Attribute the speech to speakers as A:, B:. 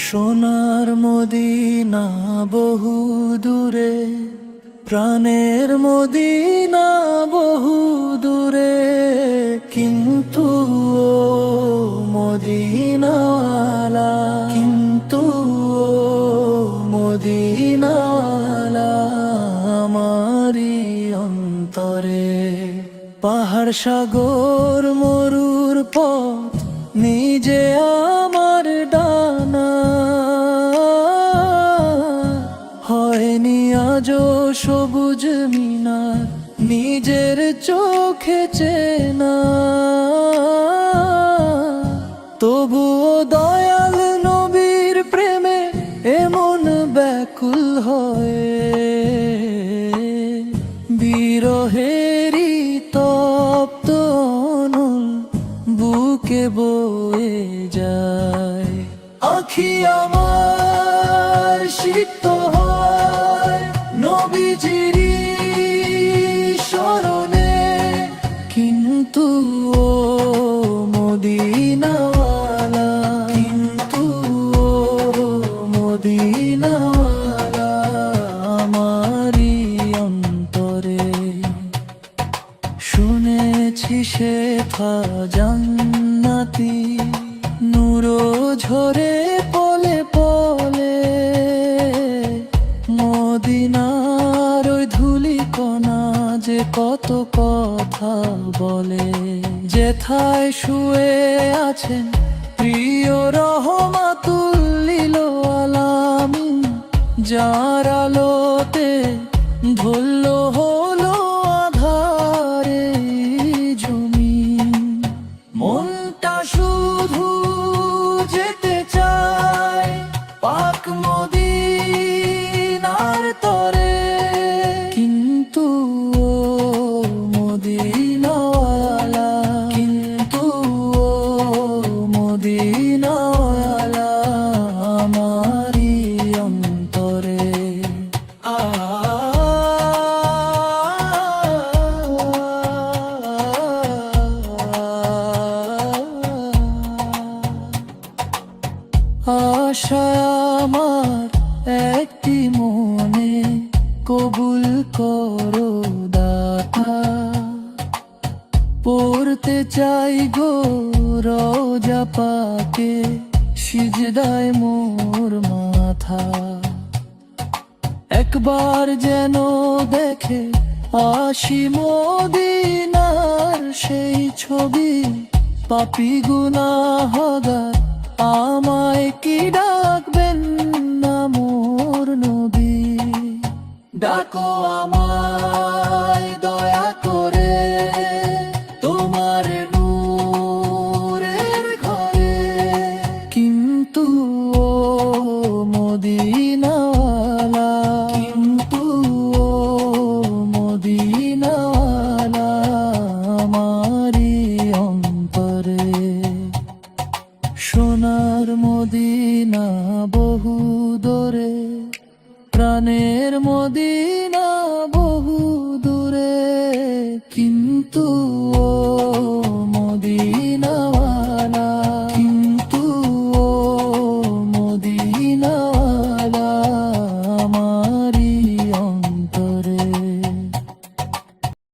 A: সোনার মদিনা বহু দূরে, প্রাণের মদিনা বহু দূরে, কিন্তু ও মদিনাওয়ালা, কিন্তু ও মদিনাওয়ালা আমারি অন্তরে। পাহাড় সাগর মরুর পথ নিজে আমার ডানা, হয়নি আজও সবুজ মিনার নিজের চোখে চেনা। তবুও দয়াল নবীর প্রেমে এমন ব্যাকুল হয়, বিরহেরই তপ্ত অনল বুকে বয়ে যায়। আখি আমার সিক্ত হয় নবীজির স্মরণে, কিন্তু ও মদিনাওয়ালা, কিন্তু ও মদিনাওয়ালা আমারি অন্তরে। শুনেছি শেফা জান্নাতি নূর ঝরে পলে পলে, মদিনার ওই ধুলি কণা যে কত কথা বলে। যেথায় শুয়ে আছেন প্রিয় রহমাতুল লিল আলামিন, যার আলোতে ধরল হলো আধারে জমিন। মনটা শুধু যেতে চায় পাক মদিনার তরে, কিন্তু ও মদিনাওয়ালা, কিন্তু ও মদিনাওয়ালা আমারি অন্তরে। আশা আমার একটি মনে, কবুল করো দাতা। পড়তে চাই গো রওজা পাকে, সিজদায় মোর মাথা। একবার যেন দেখে আসি মদিনার সেই ছবি, পাপী গুনাহগার আমায় কি ডাকবেন না মোর নবী। ডাকো আমায় দয়া করে তোমার নূরের ঘরে, কিন্তু ও মদিনাওয়ালা, কিন্তু ও মদিনাওয়ালা আমারি অন্তরে। সোনার মদিনা বহু দূরে, প্রাণের মদিনা বহু দূরে, কিন্তু